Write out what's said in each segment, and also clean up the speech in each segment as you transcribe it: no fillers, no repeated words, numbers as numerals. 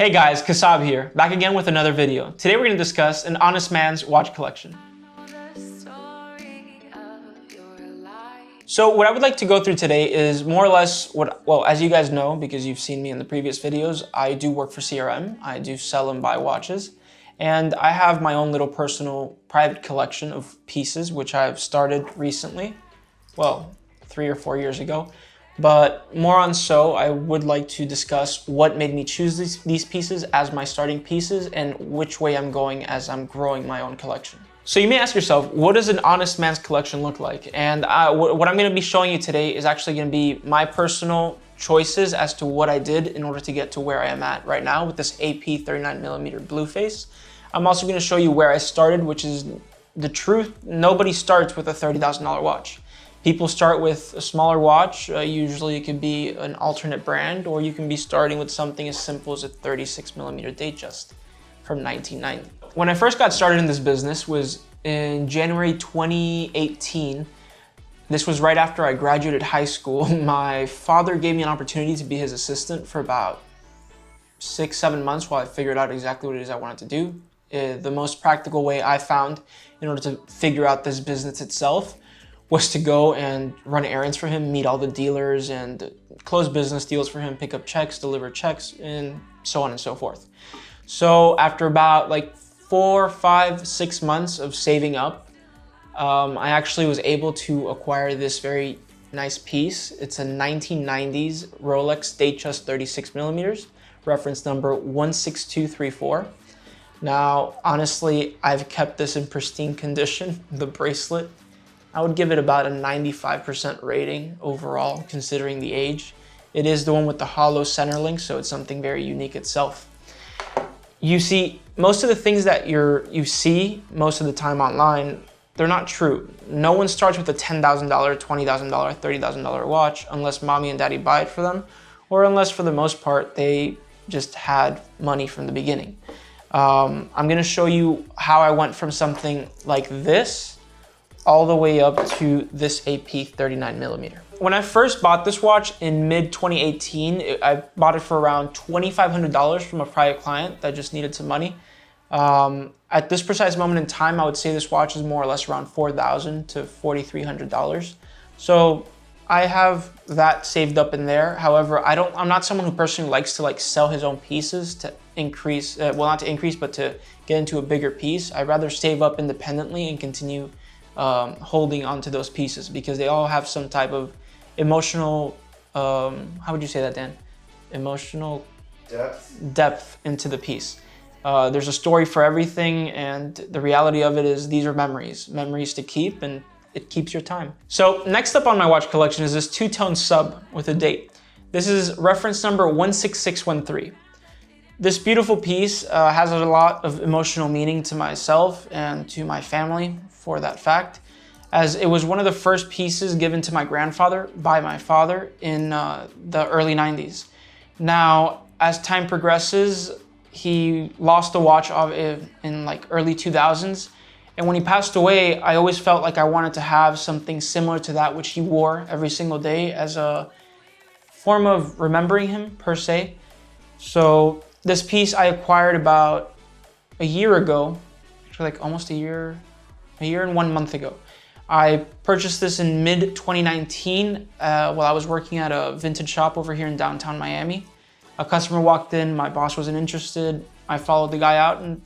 Hey guys, Kasab here, back again with another video. Today we're going to discuss an honest man's watch collection. So what I would like to go through today is more or less well, as you guys know, because you've seen me in the previous videos, I do work for CRM. I do sell and buy watches. And I have my own little personal private collection of pieces, which I've started recently. Well, 3 or 4 years ago. But more on so, I would like to discuss what made me choose these pieces as my starting pieces and which way I'm going as I'm growing my own collection. So you may ask yourself, what does an honest man's collection look like? And what I'm going to be showing you today is actually going to be my personal choices as to what I did in order to get to where I am at right now with this AP 39mm blue face. I'm also going to show you where I started, which is the truth. Nobody starts with a $30,000 watch. People start with a smaller watch. Usually it could be an alternate brand, or you can be starting with something as simple as a 36mm Datejust from 1990. When I first got started in this business was in January 2018. This was right after I graduated high school. My father gave me an opportunity to be his assistant for about 6-7 months while I figured out exactly what it is I wanted to do. The most practical way I found in order to figure out this business itself was to go and run errands for him, meet all the dealers and close business deals for him, pick up checks, deliver checks, and so on and so forth. So after about like 4, 5, 6 months of saving up, I actually was able to acquire this very nice piece. It's a 1990s Rolex Datejust 36mm, reference number 16234. Now, honestly, I've kept this in pristine condition, the bracelet. I would give it about a 95% rating overall, considering the age. It is the one with the hollow center link, so it's something very unique itself. You see, most of the things that you see most of the time online, they're not true. No one starts with a $10,000, $20,000, $30,000 watch unless mommy and daddy buy it for them, or unless for the most part, they just had money from the beginning. I'm gonna show you how I went from something like this all the way up to this AP 39mm. When I first bought this watch in mid-2018, I bought it for around $2,500 from a private client that just needed some money. At this precise moment in time, I would say this watch is more or less around $4,000 to $4,300. So I have that saved up in there. However, I'm not someone who personally likes to sell his own pieces to increase, well, not to increase, but to get into a bigger piece. I'd rather save up independently and continue holding onto those pieces because they all have some type of emotional, how would you say that, Dan? Emotional depth into the piece. There's a story for everything, and the reality of it is these are memories to keep, and it keeps your time. So next up on my watch collection is this two-tone sub with a date. This is reference number 16613. This beautiful piece has a lot of emotional meaning to myself and to my family for that fact, as it was one of the first pieces given to my grandfather by my father in the early 90s. Now, as time progresses, he lost the watch in like early 2000s. And when he passed away, I always felt like I wanted to have something similar to that which he wore every single day as a form of remembering him per se. So this piece I acquired about a year ago, actually like almost a year and 1 month ago. I purchased this in mid-2019 while I was working at a vintage shop over here in downtown Miami. A customer walked in, my boss wasn't interested. I followed the guy out and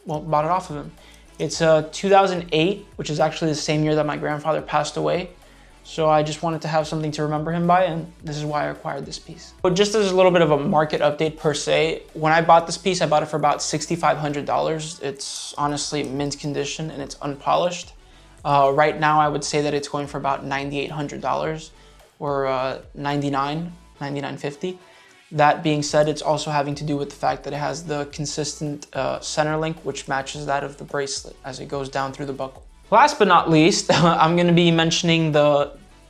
bought it off of him. It's a 2008, which is actually the same year that my grandfather passed away. So I just wanted to have something to remember him by, and this is why I acquired this piece. But just as a little bit of a market update per se, when I bought this piece, I bought it for about $6,500. It's honestly mint condition and it's unpolished. Right now, I would say that it's going for about $9,800 or $99.50. That being said, it's also having to do with the fact that it has the consistent center link, which matches that of the bracelet as it goes down through the buckle. Last but not least, I'm going to be mentioning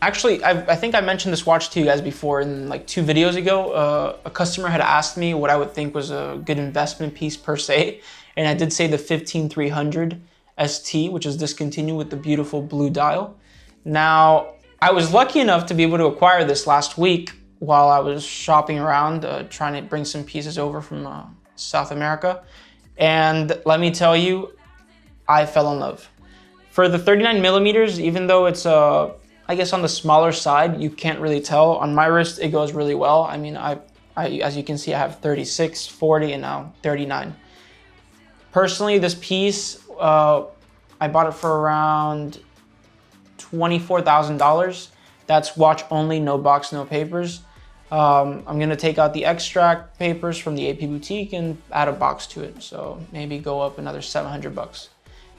actually, I think I mentioned this watch to you guys before in like 2 videos ago. A customer had asked me what I would think was a good investment piece per se, and I did say the 15300 ST, which is discontinued with the beautiful blue dial. Now, I was lucky enough to be able to acquire this last week while I was shopping around, trying to bring some pieces over from South America. And let me tell you, I fell in love. For the 39 millimeters, even though it's I guess on the smaller side, you can't really tell. On my wrist, it goes really well. I mean, I as you can see, I have 36, 40, and now 39. Personally, this piece, I bought it for around $24,000. That's watch only, no box, no papers. I'm gonna take out the extract papers from the AP Boutique and add a box to it. So maybe go up another 700 bucks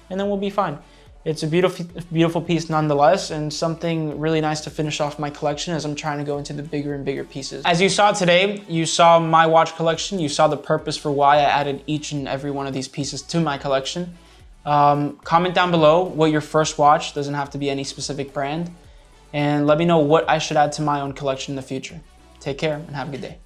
and then we'll be fine. It's a beautiful piece nonetheless, and something really nice to finish off my collection as I'm trying to go into the bigger and bigger pieces. As you saw today, you saw my watch collection. You saw the purpose for why I added each and every one of these pieces to my collection. Comment down below what your first watch, doesn't have to be any specific brand, and let me know what I should add to my own collection in the future. Take care and have a good day.